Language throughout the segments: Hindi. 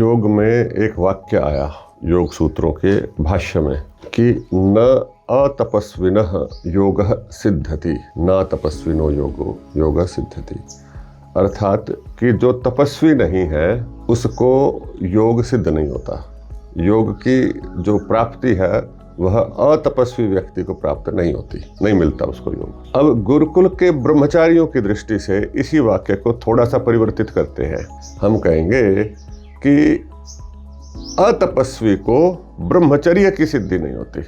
योग में एक वाक्य आया योग सूत्रों के भाष्य में कि न अतपस्विनः योगः सिद्ध्यति न तपस्विनो योगः सिद्ध्यति, अर्थात कि जो तपस्वी नहीं है उसको योग सिद्ध नहीं होता। योग की जो प्राप्ति है वह अतपस्वी व्यक्ति को प्राप्त नहीं होती, नहीं मिलता उसको योग। अब गुरुकुल के ब्रह्मचारियों की दृष्टि से इसी वाक्य को थोड़ा सा परिवर्तित करते हैं। हम कहेंगे कि अतपस्वी को ब्रह्मचर्य की सिद्धि नहीं होती।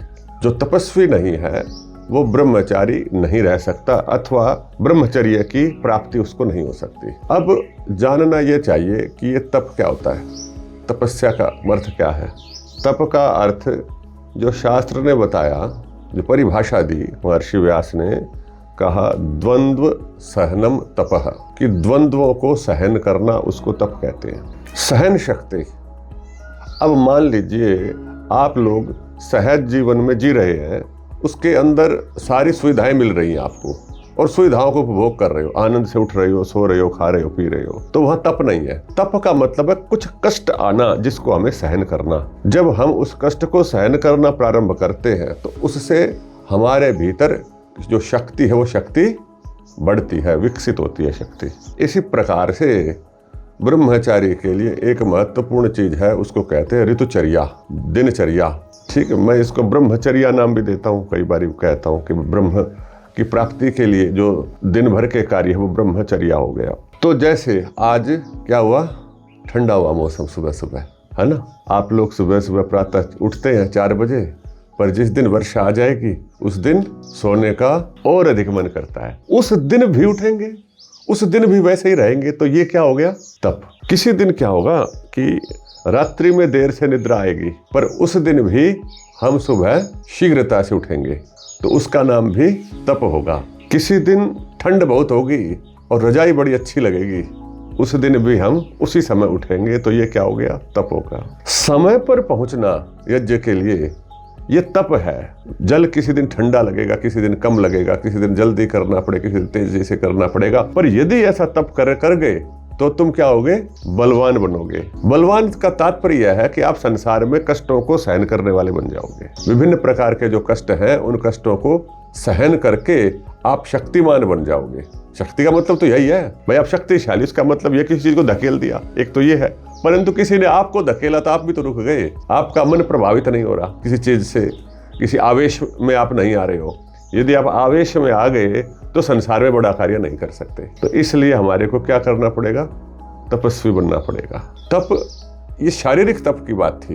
जो तपस्वी नहीं है वो ब्रह्मचारी नहीं रह सकता अथवा ब्रह्मचर्य की प्राप्ति उसको नहीं हो सकती। अब जानना ये चाहिए कि ये तप क्या होता है, तपस्या का अर्थ क्या है। तप का अर्थ जो शास्त्र ने बताया, जो परिभाषा दी महर्षि व्यास ने, कहा द्वंद्व सहनम तपः, कि द्वंद्वों को सहन करना उसको तप कहते हैं। सहन शक्ति। अब मान लीजिए आप लोग सहज जीवन में जी रहे हैं, उसके अंदर सारी सुविधाएं मिल रही हैं आपको और सुविधाओं को उपभोग कर रहे हो, आनंद से उठ रहे हो, सो रहे हो, खा रहे हो, पी रहे हो, तो वह तप नहीं है। तप का मतलब है कुछ कष्ट आना जिसको हमें सहन करना। जब हम उस कष्ट को सहन करना प्रारंभ करते हैं तो उससे हमारे भीतर जो शक्ति है वो शक्ति बढ़ती है, विकसित होती है शक्ति। इसी प्रकार से ब्रह्मचारी के लिए एक महत्वपूर्ण चीज है, उसको कहते हैं ऋतुचर्या, दिनचर्या। ठीक है, मैं इसको ब्रह्मचर्या नाम भी देता हूँ, कई बार कहता हूँ कि ब्रह्म की प्राप्ति के लिए जो दिन भर के कार्य है वो ब्रह्मचर्या हो गया। तो जैसे आज क्या हुआ, ठंडा हुआ मौसम सुबह सुबह, है ना। आप लोग सुबह सुबह प्रातः उठते हैं 4 बजे, पर जिस दिन वर्षा आ जाएगी उस दिन सोने का और अधिक मन करता है। उस दिन भी उठेंगे, उस दिन भी वैसे ही रहेंगे, तो ये क्या हो गया, तप। किसी दिन क्या होगा कि रात्रि में देर से निद्रा आएगी, पर उस दिन भी हम सुबह शीघ्रता से उठेंगे, तो उसका नाम भी तप होगा। किसी दिन ठंड बहुत होगी और रजाई बड़ी अच्छी लगेगी, उस दिन भी हम उसी समय उठेंगे, तो ये क्या हो गया, तप होगा। समय पर पहुंचना यज्ञ के लिए ये तप है। जल किसी दिन ठंडा लगेगा, किसी दिन कम लगेगा, किसी दिन जल्दी करना पड़ेगा, किसी दिन तेजी से करना पड़ेगा, पर यदि ऐसा तप कर गए तो तुम क्या होगे, बलवान बनोगे। बलवान का तात्पर्य यह है कि आप संसार में कष्टों को सहन करने वाले बन जाओगे। विभिन्न प्रकार के जो कष्ट हैं उन कष्टों को सहन करके आप शक्तिमान बन जाओगे। शक्ति का मतलब तो यही है भाई, आप शक्तिशाली, उसका मतलब ये किसी चीज को धकेल दिया, एक तो ये है। परंतु किसी ने आपको धकेला तो आप भी तो रुक गए, आपका मन प्रभावित नहीं हो रहा किसी चीज से, किसी आवेश में आप नहीं आ रहे हो। यदि आप आवेश में आ गए तो संसार में बड़ा कार्य नहीं कर सकते। तो इसलिए हमारे को क्या करना पड़ेगा, तपस्वी बनना पड़ेगा। तप, ये शारीरिक तप की बात थी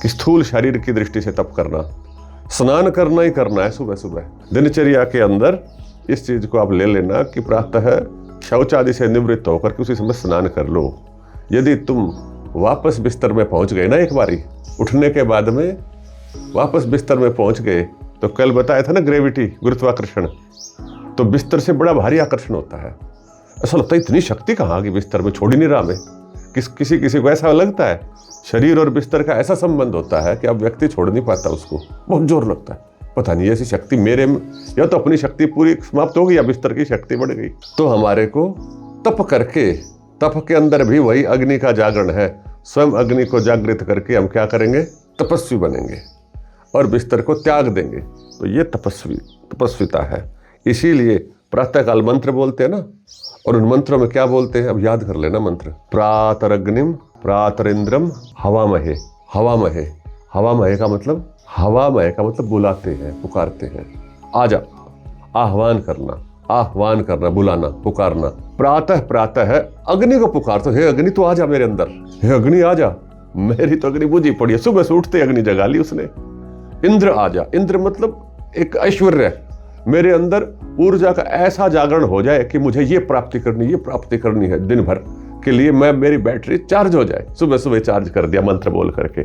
कि स्थूल शरीर की दृष्टि से तप करना, स्नान करना ही करना है सुबह सुबह। दिनचर्या के अंदर इस चीज को आप ले लेना कि प्रातः शौच आदि से निवृत्त होकर के उसी समय स्नान कर लो। यदि तुम वापस बिस्तर में पहुंच गए ना, एक बारी उठने के बाद में वापस बिस्तर में पहुंच गए, तो कल बताया था ना ग्रेविटी, गुरुत्वाकर्षण, तो बिस्तर से बड़ा भारी आकर्षण होता है। ऐसा लगता है इतनी शक्ति कहाँ की बिस्तर में, छोड़ ही नहीं रहा मैं। किसी को ऐसा लगता है, शरीर और बिस्तर का ऐसा संबंध होता है कि अब व्यक्ति छोड़ नहीं पाता उसको, बहुत जोर लगता है। पता नहीं ऐसी शक्ति मेरे में, या तो अपनी शक्ति पूरी समाप्त हो गई या बिस्तर की शक्ति बढ़ गई। तो हमारे को तप करके, तप के अंदर भी वही अग्नि का जागरण है, स्वयं अग्नि को जागृत करके हम क्या करेंगे, तपस्वी बनेंगे और बिस्तर को त्याग देंगे। तो ये तपस्विता है। इसीलिए प्रातःकाल मंत्र बोलते हैं ना, और उन मंत्रों में क्या बोलते हैं, अब याद कर लेना मंत्र। प्रातरग्निम प्रातरिंद्रम हवामहे। हवामहे, हवामहे का मतलब, हवामहे का मतलब बुलाते हैं, पुकारते हैं, आजा, आह्वान करना, बुलाना, पुकारना। प्रातः, प्रातः है अग्नि को पुकारते, हे अग्नि तो आजा मेरे अंदर, हे अग्नि आजा, मेरी तो अग्नि बुझी पड़ी है, सुबह से उठते अग्नि जगा ली उसने। इंद्र आजा, इंद्र मतलब एक ऐश्वर्य, मेरे अंदर ऊर्जा का ऐसा जागरण हो जाए कि मुझे ये प्राप्ति करनी है दिन भर के लिए, मेरी बैटरी चार्ज हो जाए। सुबह सुबह चार्ज कर दिया मंत्र बोल करके।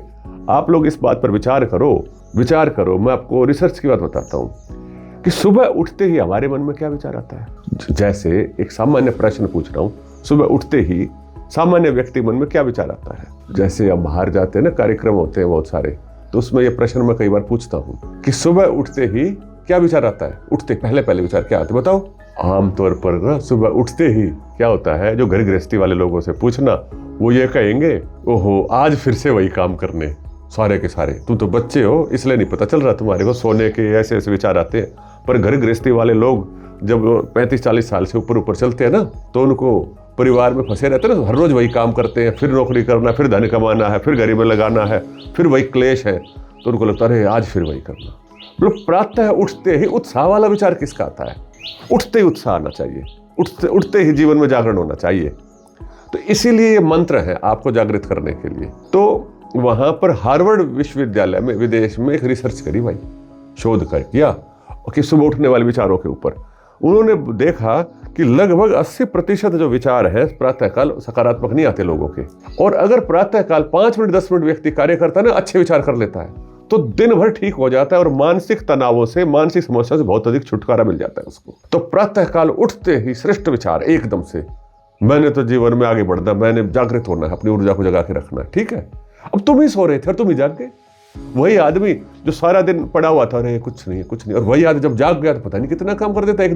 आप लोग इस बात पर विचार करो। मैं आपको रिसर्च की बात बताता हूँ कि सुबह उठते ही हमारे मन में क्या विचार आता है। जैसे एक सामान्य प्रश्न पूछ रहा हूँ, सुबह उठते ही सामान्य व्यक्ति मन में क्या विचार आता है। जैसे अब बाहर जाते हैं ना, कार्यक्रम होते हैं बहुत सारे, तो उसमें ये प्रश्न मैं कई बार पूछता हूँ कि सुबह उठते ही क्या विचार आता है। उठते पहले विचार क्या आते, बताओ। आमतौर पर ना सुबह उठते ही क्या होता है, जो घर गृहस्थी वाले लोगों से पूछना, वो ये कहेंगे, ओहो आज फिर से वही काम करने, सारे के सारे, तुम तो बच्चे हो इसलिए नहीं पता चल रहा तुम्हारे को, सोने के ऐसे ऐसे विचार आते हैं। पर घर गृहस्थी वाले लोग जब 35-40 साल से ऊपर चलते हैं ना, तो उनको परिवार में फंसे रहते हैं ना, हर रोज वही काम करते हैं, फिर नौकरी करना, फिर धन कमाना है, फिर घर में लगाना है, फिर वही क्लेश है, तो उनको लगता है आज फिर वही करना। मतलब प्रातः उठते ही उत्साह वाला विचार किसका आता है? उठते ही उत्साह आना चाहिए, उठते ही जीवन में जागरण होना चाहिए। तो इसीलिए ये मंत्र है आपको जागृत करने के लिए। तो वहां पर हार्वर्ड विश्वविद्यालय में विदेश में एक रिसर्च करी भाई, शोध कर किया कि सुबह उठने वाले विचारों के ऊपर। उन्होंने देखा कि लगभग 80% जो विचार है प्रातःकाल सकारात्मक नहीं आते लोगों के, और अगर प्रातःकाल 5 मिनट 10 मिनट व्यक्ति कार्य करता है ना, अच्छे विचार कर लेता है, तो दिन भर ठीक हो जाता है और मानसिक तनावों से, मानसिक समस्या से बहुत अधिक छुटकारा मिल जाता है उसको। तो प्रातःकाल उठते ही श्रेष्ठ विचार एकदम से, मैंने तो जीवन में आगे बढ़ना, मैंने जागृत होना है, अपनी ऊर्जा को जगा के रखना है। ठीक है, अब तुम ही सो रहे थे और तुम ही जाग गए। वही आदमी जो सारा दिन पड़ा हुआ था, अरे कुछ नहीं, और वही आदमी जब जाग गया तो पता नहीं कितना काम कर देता है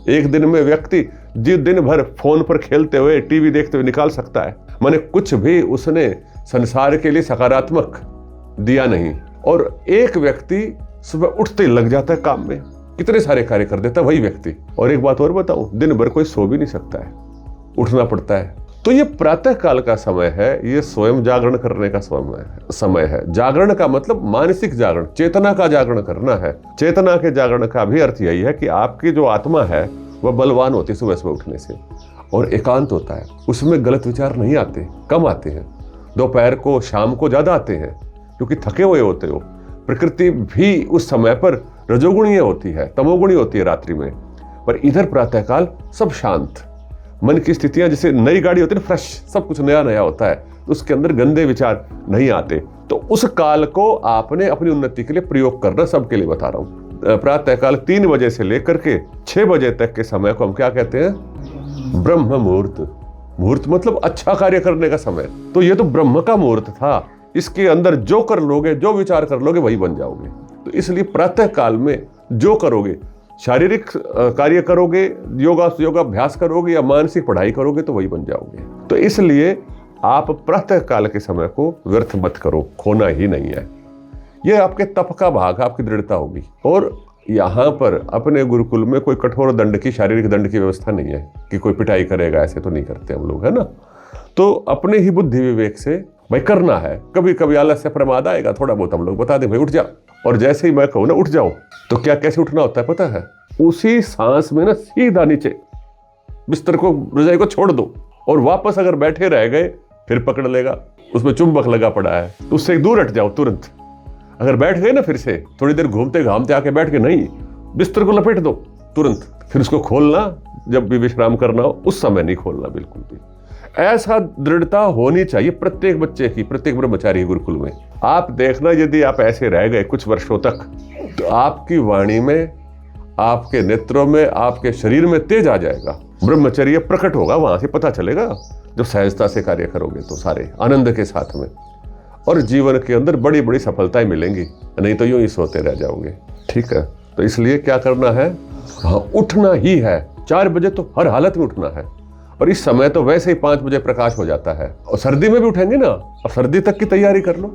एक दिन में व्यक्ति जो दिन भर फोन पर खेलते हुए, टीवी देखते हुए निकाल सकता है। माने कुछ भी उसने संसार के लिए सकारात्मक दिया नहीं, और एक व्यक्ति सुबह उठते ही लग जाता है काम में, कितने सारे कार्य कर देता है वही व्यक्ति। और एक बात और बताऊं, दिन भर कोई सो भी नहीं सकता है, उठना पड़ता है। तो ये प्रातः काल का समय है, ये स्वयं जागरण करने का समय है। जागरण का मतलब मानसिक जागरण, चेतना का जागरण करना है। चेतना के जागरण का भी अर्थ यही है कि आपकी जो आत्मा है वह बलवान होती है सुबह उठने से, और एकांत होता है, उसमें गलत विचार नहीं आते, कम आते हैं। दोपहर को, शाम को ज्यादा आते हैं क्योंकि थके हुए होते हो। प्रकृति भी उस समय पर रजोगुणीय होती है, तमोगुणी होती है रात्रि में, पर इधर प्रातःकाल सब शांत, मन की स्थितियां जैसे नई गाड़ी होती है ना, फ्रेश, सब कुछ नया नया होता है, तो उसके अंदर गंदे विचार नहीं आते। तो उस काल को आपने अपनी उन्नति के लिए प्रयोग करना, सबके लिए बता रहा हूँ। प्रातःकाल 3 बजे से लेकर के 6 बजे तक के समय को हम क्या कहते हैं? ब्रह्म मुहूर्त। मुहूर्त मतलब अच्छा कार्य करने का समय। तो ये तो ब्रह्म का मुहूर्त था, इसके अंदर जो कर लोगे, जो विचार कर लोगे वही बन जाओगे। तो इसलिए प्रातः काल में जो करोगे, शारीरिक कार्य करोगे, योगाभ्यास करोगे या मानसिक पढ़ाई करोगे, तो वही बन जाओगे। तो इसलिए आप प्रातः काल के समय को व्यर्थ मत करो, खोना ही नहीं है। यह आपके तप का भाग, आपकी दृढ़ता होगी। और यहाँ पर अपने गुरुकुल में कोई कठोर दंड की, शारीरिक दंड की व्यवस्था नहीं है कि कोई पिटाई करेगा, ऐसे तो नहीं करते हम लोग, है ना। तो अपने ही बुद्धि विवेक से भाई करना है। कभी कभी आलस्य प्रमाद आएगा, थोड़ा बहुत हम लोग बता दें भाई उठ जा, और जैसे ही मैं कहूँ ना उठ जाओ, तो क्या कैसे उठना होता है पता है? उसी सांस में ना सीधा नीचे बिस्तर को, रजाई को छोड़ दो, और वापस अगर बैठे रह गए फिर पकड़ लेगा, उसमें चुंबक लगा पड़ा है, तो उससे दूर हट जाओ तुरंत। अगर बैठ गए ना फिर से थोड़ी देर घूमते घामते आके बैठ के, नहीं, बिस्तर को लपेट दो तुरंत, फिर उसको खोलना जब भी विश्राम करना हो, उस समय नहीं खोलना बिल्कुल भी। ऐसा दृढ़ता होनी चाहिए प्रत्येक बच्चे की, प्रत्येक ब्रह्मचारी गुरुकुल में। आप देखना, यदि आप ऐसे रह गए कुछ वर्षों तक, तो आपकी वाणी में, आपके नेत्रों में, आपके शरीर में तेज आ जाएगा, ब्रह्मचर्य प्रकट होगा, वहां से पता चलेगा। जब सहजता से कार्य करोगे तो सारे आनंद के साथ में, और जीवन के अंदर बड़ी बड़ी सफलताएं मिलेंगी, नहीं तो यूं ही सोते रह जाओगे। ठीक है, तो इसलिए क्या करना है? हाँ, उठना ही है। 4 बजे तो हर हालत में उठना है, और इस समय तो वैसे ही 5 बजे प्रकाश हो जाता है, और सर्दी में भी उठेंगे ना, अब सर्दी तक की तैयारी कर लो।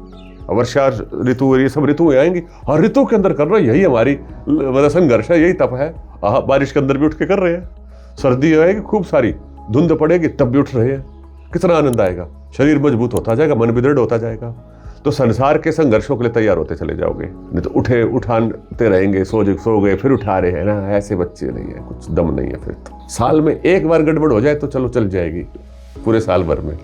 वर्षा ऋतु, ये सब ऋतुएं आएंगी, हर ऋतु के अंदर कर रहे, यही हमारी संघर्ष है, यही तप है। बारिश के अंदर भी उठ के कर रहे हैं, सर्दी आएगी खूब सारी, धुंध पड़ेगी तब भी उठ रहे हैं, कितना आनंद आएगा, शरीर मजबूत होता जाएगा, मन भी दृढ़ होता जाएगा। तो संसार के संघर्षों के लिए तैयार होते चले जाओगे, नहीं तो उठाते रहेंगे, सो गए फिर उठा रहे हैं ना, ऐसे बच्चे नहीं है, कुछ दम नहीं है। फिर तो साल में एक बार गड़बड़ हो जाए तो चलो चल जाएगी पूरे साल भर में।